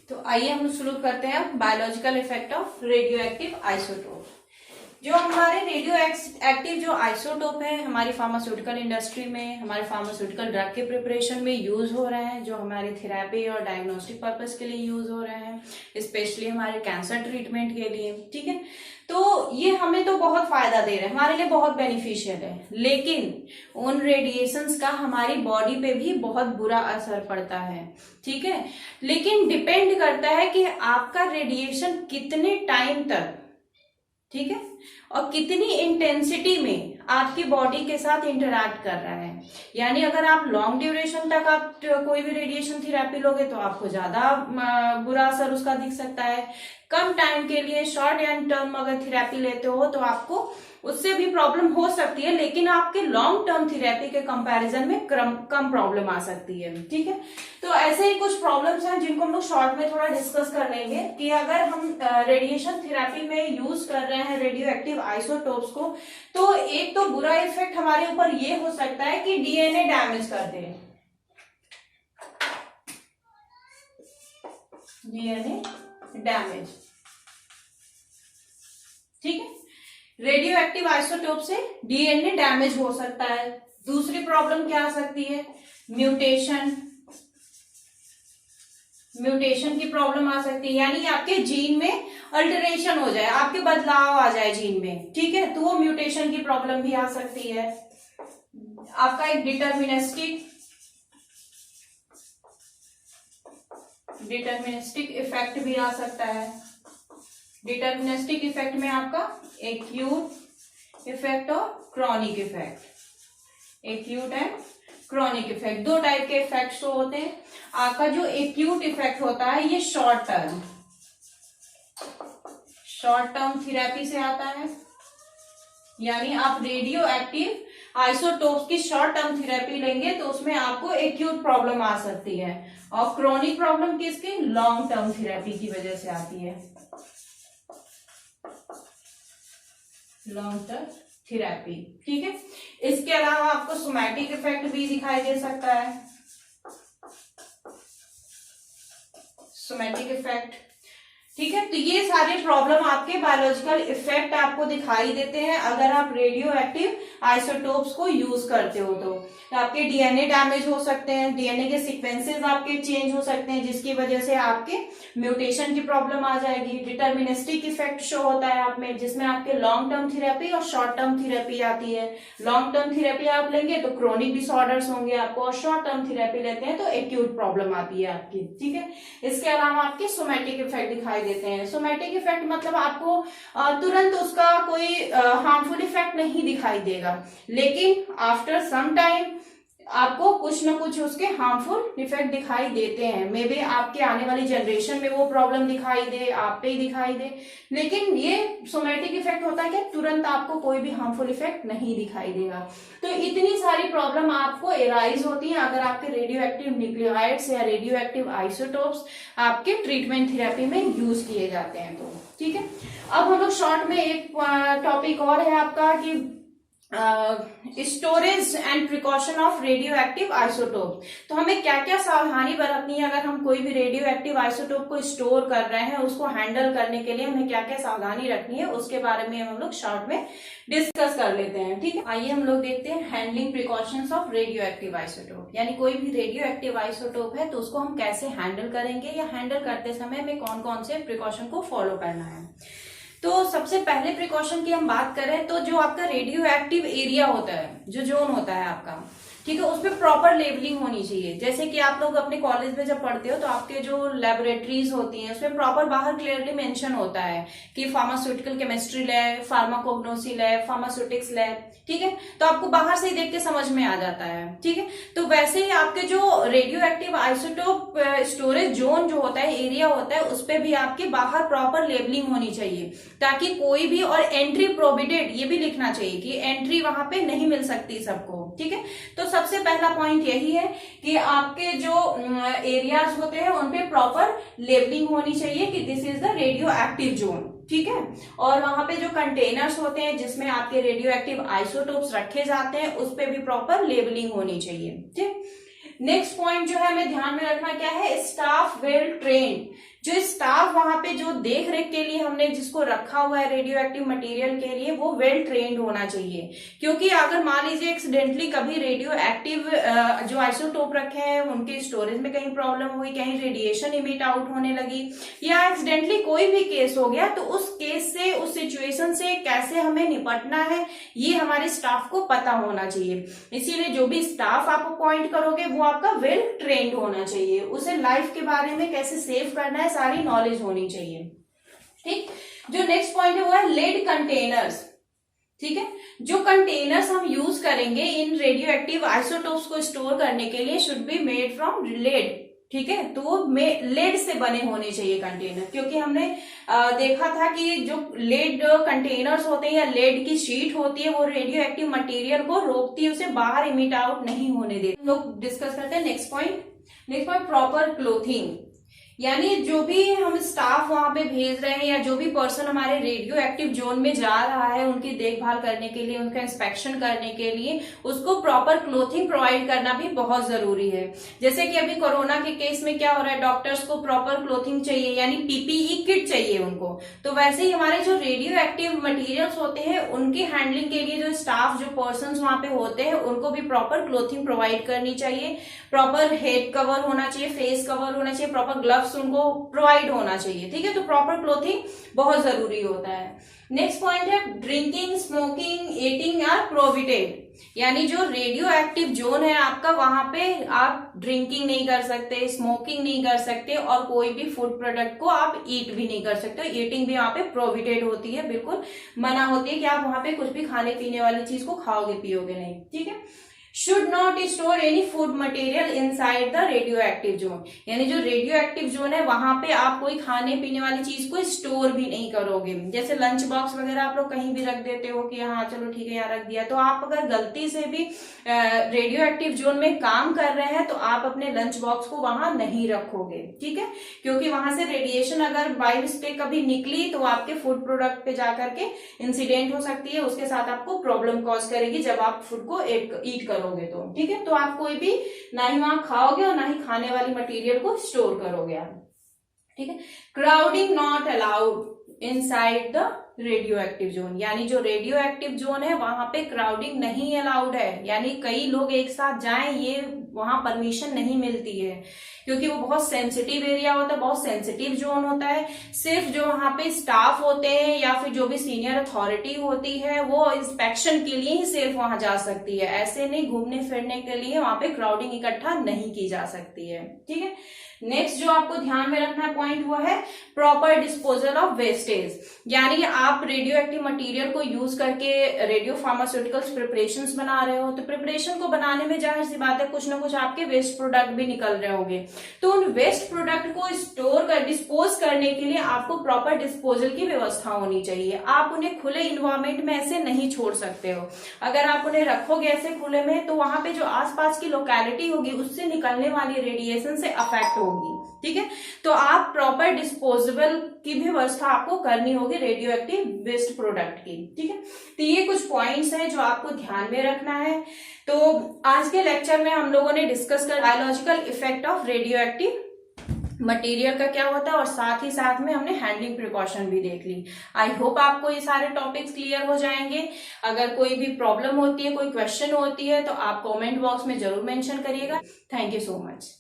तो आइए हम शुरू करते हैं biological effect of radio active isotope. जो हमारे रेडियो एक्टिव जो आइसोटोप है हमारी फार्मास्यूटिकल इंडस्ट्री में, हमारे फार्मास्यूटिकल ड्रग के प्रिपरेशन में यूज हो रहे हैं, जो हमारी थेरेपी और डायग्नोस्टिक पर्पस के लिए यूज हो रहे हैं, स्पेशली हमारे कैंसर ट्रीटमेंट के लिए। ठीक है, तो ये हमें तो बहुत फायदा दे रहे हैं, हमारे लिए बहुत बेनिफिशियल है, लेकिन उन रेडिएशंस का हमारी बॉडी पे भी बहुत बुरा असर पड़ता है। ठीक है, लेकिन डिपेंड करता है कि आपका रेडिएशन कितने टाइम तक, ठीक है, और कितनी इंटेंसिटी में आपकी बॉडी के साथ इंटरैक्ट कर रहा है। यानी अगर आप लॉन्ग ड्यूरेशन तक आप कोई भी रेडिएशन थेरेपी लोगे तो आपको ज्यादा बुरा असर उसका दिख सकता है। कम टाइम के लिए शॉर्ट एंड टर्म अगर थेरेपी लेते हो तो आपको उससे भी प्रॉब्लम हो सकती है, लेकिन आपके लॉन्ग टर्म थेरेपी के कंपैरिजन में कम प्रॉब्लम आ सकती है। ठीक है, तो ऐसे ही कुछ प्रॉब्लम्स हैं जिनको हम लोग शॉर्ट में थोड़ा डिस्कस कर लेंगे कि अगर हम रेडिएशन थेरेपी में यूज कर रहे हैं रेडियो एक्टिव आइसोटोप्स को, तो एक तो बुरा इफेक्ट हमारे ऊपर ये हो सकता है कि डीएनए डैमेज कर दे, डीएनए डैमेज। ठीक है, रेडियो एक्टिव आइसोटोप से डीएनए डैमेज हो सकता है। दूसरी प्रॉब्लम क्या आ सकती है? म्यूटेशन की प्रॉब्लम आ सकती है, यानी आपके जीन में अल्टरेशन हो जाए, आपके बदलाव आ जाए जीन में। ठीक है, तो वो म्यूटेशन की प्रॉब्लम भी आ सकती है। आपका एक डिटर्मिनिस्टिक इफेक्ट भी आ सकता है। डिटर्मिनिस्टिक इफेक्ट में आपका एक्यूट इफेक्ट और chronic effect. Acute and chronic effect दो टाइप के इफेक्ट्स तो होते हैं। आपका जो एक्यूट इफेक्ट होता है ये शॉर्ट टर्म थेरेपी से आता है, यानी आप रेडियो एक्टिव आइसोटोप्स की शॉर्ट टर्म थेरेपी लेंगे तो उसमें आपको एक्यूट प्रॉब्लम आ सकती है, और क्रॉनिक प्रॉब्लम किसकी? लॉन्ग टर्म थेरेपी की वजह से आती है, लॉन्ग टर्म थेरेपी। ठीक है, इसके अलावा आपको सोमैटिक इफेक्ट भी दिखाई दे सकता है। सोमैटिक इफेक्ट, ठीक है, तो ये सारे प्रॉब्लम आपके बायोलॉजिकल इफेक्ट आपको दिखाई देते हैं अगर आप रेडियो एक्टिव आइसोटोप्स को यूज करते हो। तो आपके डीएनए डैमेज हो सकते हैं, डीएनए के सीक्वेंसेस आपके चेंज हो सकते हैं, जिसकी वजह से आपके म्यूटेशन की प्रॉब्लम आ जाएगी। डिटर्मिनिस्टिक इफेक्ट शो होता है आप में, जिसमें आपके लॉन्ग टर्म थेरेपी और शॉर्ट टर्म थेरेपी आती है। लॉन्ग टर्म थेरेपी आप लेंगे तो क्रॉनिक डिसऑर्डर्स होंगे आपको, और शॉर्ट टर्म थेरेपी लेते हैं तो एक्यूट प्रॉब्लम आती है आपकी। ठीक है, इसके अलावा आपके सोमैटिक इफेक्ट दिखाई देते हैं। सोमैटिक इफेक्ट मतलब आपको तुरंत उसका कोई हार्मफुल इफेक्ट नहीं दिखाई देगा, लेकिन आफ्टर सम टाइम आपको कुछ ना कुछ उसके हार्मफुल इफेक्ट दिखाई देते हैं। मे बी आपके आने वाली जनरेशन में वो प्रॉब्लम दिखाई दे, आप पे ही दिखाई दे, लेकिन ये सोमैटिक इफेक्ट होता है कि तुरंत आपको कोई भी हार्मफुल इफेक्ट नहीं दिखाई देगा। तो इतनी सारी प्रॉब्लम आपको एराइज होती है अगर आपके रेडियो एक्टिव न्यूक्लियोटाइड्स या रेडियो एक्टिव आइसोटोप्स आपके ट्रीटमेंट थेरेपी में यूज किए जाते हैं। तो ठीक है, अब हम लोग शॉर्ट में एक टॉपिक और है आपका कि storage and precaution of radio active isotope. तो हमें क्या क्या सावधानी बरतनी है अगर हम कोई भी रेडियो एक्टिव आइसोटोप को स्टोर कर रहे हैं, उसको हैंडल करने के लिए हमें क्या क्या सावधानी रखनी है, उसके बारे में हम लोग शॉर्ट में डिस्कस कर लेते हैं। ठीक है, आइए हम लोग देखते हैं handling precautions of radio active isotope. यानी कोई भी रेडियो एक्टिव आइसोटोप है तो उसको हम कैसे हैंडल करेंगे, या हैंडल करते समय हमें कौन कौन से प्रिकॉशन को फॉलो करना है। तो सबसे पहले प्रिकॉशन की हम बात करें तो जो आपका रेडियो एक्टिव एरिया होता है, जो जोन होता है आपका, ठीक है, उसमें प्रॉपर लेबलिंग होनी चाहिए। जैसे कि आप लोग अपने कॉलेज में जब पढ़ते हो तो आपके जो लेबोरेटरीज होती हैं उसमें प्रॉपर बाहर क्लियरली मेंशन होता है कि pharmaceutical chemistry lab, pharmacognosy lab, pharmaceutics lab. ठीक है, तो आपको बाहर से ही देख के समझ में आ जाता है। ठीक है, तो वैसे ही आपके जो radio active isotope storage zone जो होता है, एरिया होता है, उस पर भी आपकी बाहर प्रॉपर लेबलिंग होनी चाहिए, ताकि कोई भी, और एंट्री प्रोहिबिटेड ये भी लिखना चाहिए कि एंट्री वहां पे नहीं मिल सकती सबको। ठीक है, तो सबसे पहला पॉइंट यही है कि आपके जो एरियाज होते हैं उन पे प्रॉपर लेबलिंग होनी चाहिए कि this is the radio active zone. ठीक है, और वहां पे जो कंटेनर्स होते हैं जिसमें आपके रेडियो एक्टिव आइसोटोप्स रखे जाते हैं उस पे भी प्रॉपर लेबलिंग होनी चाहिए। ठीक, नेक्स्ट पॉइंट जो है हमें ध्यान में रखना क्या है, स्टाफ वेल ट्रेन्ड। जो स्टाफ वहां पे जो देख रेख के लिए हमने जिसको रखा हुआ है रेडियो एक्टिव मटेरियल के लिए, वो वेल ट्रेन्ड होना चाहिए। क्योंकि अगर मान लीजिए एक्सीडेंटली कभी रेडियो एक्टिव जो आइसोटोप रखे हैं उनके स्टोरेज में कहीं प्रॉब्लम हुई, कहीं रेडिएशन इमिट आउट होने लगी, या एक्सीडेंटली कोई भी केस हो गया, तो उस केस से, उस सिचुएशन से कैसे हमें निपटना है ये हमारे स्टाफ को पता होना चाहिए। इसीलिए जो भी स्टाफ आप अपॉइंट करोगे वो आपका वेल ट्रेन्ड होना चाहिए, उसे लाइफ के बारे में कैसे सेव करना है सारी नॉलेज होनी चाहिए। ठीक, जो नेक्स्ट पॉइंट है वो है लेड कंटेनर्स। ठीक है, जो कंटेनर्स हम यूज करेंगे इन रेडियो एक्टिव आइसोटोप्स को स्टोर करने के लिए should be made from lead. ठीक है, तो वो लेड से बने होने चाहिए कंटेनर, क्योंकि हमने देखा था कि जो लेड कंटेनर्स होते हैं या लेड की शीट होती है वो रेडियो एक्टिव मटेरियल को रोकती है, उसे बाहर इमिट आउट नहीं होने देती। हम लोग डिस्कस करते हैं नेक्स्ट पॉइंट प्रॉपर क्लोथिंग। यानी जो भी हम स्टाफ वहां पे भेज रहे हैं या जो भी पर्सन हमारे रेडियो एक्टिव जोन में जा रहा है उनकी देखभाल करने के लिए, उनका इंस्पेक्शन करने के लिए उसको प्रॉपर क्लोथिंग प्रोवाइड करना भी बहुत जरूरी है। जैसे कि अभी कोरोना के केस में क्या हो रहा है, डॉक्टर्स को प्रॉपर क्लोथिंग चाहिए यानी पीपीई किट चाहिए उनको, तो वैसे ही हमारे जो रेडियो एक्टिव मटीरियल्स होते हैं उनकी हैंडलिंग के लिए जो स्टाफ, जो पर्सन वहां पे होते हैं उनको भी प्रॉपर क्लोथिंग प्रोवाइड करनी चाहिए। प्रॉपर हेड कवर होना चाहिए, फेस कवर होना चाहिए, प्रॉपर ग्लव्स उनको प्रोवाइड होना चाहिए। ठीक है, तो प्रॉपर क्लोथिंग बहुत जरूरी होता है। नेक्स्ट पॉइंट है drinking, smoking, eating are prohibited. यानी जो रेडियो एक्टिव जोन है आपका, वहां पे आप ड्रिंकिंग नहीं कर सकते, स्मोकिंग नहीं कर सकते और कोई भी फूड प्रोडक्ट को आप ईट भी नहीं कर सकते। ईटिंग भी वहां पे प्रोहिबिटेड होती है, बिल्कुल मना होती है कि आप वहां पे कुछ भी खाने पीने वाली चीज को खाओगे पियोगे नहीं। ठीक है, should not store any food material inside the radio active zone. यानी जो रेडियो एक्टिव जोन है वहां पे आप कोई खाने पीने वाली चीज को स्टोर भी नहीं करोगे। जैसे लंच बॉक्स वगैरह आप लोग कहीं भी रख देते हो कि हाँ चलो ठीक है यहाँ रख दिया, तो आप अगर गलती से भी रेडियो एक्टिव जोन में काम कर रहे हैं तो आप अपने लंच बॉक्स को वहां नहीं रखोगे। ठीक है, क्योंकि वहां से रेडिएशन अगर बाय मिस्टेक कभी निकली तो आपके फूड प्रोडक्ट पे जाकर के इंसिडेंट हो सकती है, उसके साथ आपको प्रॉब्लम कॉज करेगी जब आप फूड को ईट करोगे तो। ठीक है, तो आप कोई भी ना ही वहां खाओगे और ना ही खाने वाली मटेरियल को स्टोर करोगे आप। ठीक है, crowding not allowed inside the radio active zone. यानी जो रेडियो एक्टिव जोन है वहां पे क्राउडिंग नहीं अलाउड है, यानी कई लोग एक साथ जाएं ये वहां परमिशन नहीं मिलती है, क्योंकि वो बहुत सेंसिटिव एरिया होता है, बहुत सेंसिटिव जोन होता है। सिर्फ जो वहां पे स्टाफ होते हैं या फिर जो भी सीनियर अथॉरिटी होती है वो इंस्पेक्शन के लिए ही सिर्फ वहां जा सकती है, ऐसे नहीं घूमने फिरने के लिए वहां पे क्राउडिंग इकट्ठा नहीं की जा सकती है। ठीक है, नेक्स्ट जो आपको ध्यान में रखना पॉइंट वो है प्रॉपर डिस्पोजल ऑफ वेस्टेज। यानी आप रेडियो एक्टिव मटेरियल को यूज करके रेडियो फार्मास्यूटिकल्स प्रिपरेशंस बना रहे हो, तो प्रिपरेशन को बनाने में जाहिर सी बात है कुछ ना कुछ आपके वेस्ट प्रोडक्ट भी निकल रहे होंगे, तो उन वेस्ट प्रोडक्ट को स्टोर कर डिस्पोज करने के लिए आपको प्रॉपर डिस्पोजल की व्यवस्था होनी चाहिए। आप उन्हें खुले इन्वायरमेंट में ऐसे नहीं छोड़ सकते हो। अगर आप उन्हें रखोगे ऐसे खुले में तो वहां पे जो आसपास की लोकेलिटी होगी उससे निकलने वाली रेडिएशन से अफेक्ट होगी। ठीक है, तो आप प्रॉपर डिस्पोजेबल की भी व्यवस्था आपको करनी होगी रेडियो एक्टिव वेस्ट प्रोडक्ट की। ठीक है, तो ये कुछ पॉइंट्स हैं जो आपको ध्यान में रखना है। तो आज के लेक्चर में हम लोगों ने डिस्कस कर biological effect of radio active material का क्या होता है और साथ ही साथ में हमने हैंडलिंग प्रिकॉशन भी देख ली। आई होप आपको ये सारे टॉपिक्स क्लियर हो जाएंगे। अगर कोई भी प्रॉब्लम होती है, कोई क्वेश्चन होती है तो आप कमेंट बॉक्स में जरूर मेंशन करिएगा। Thank you so much.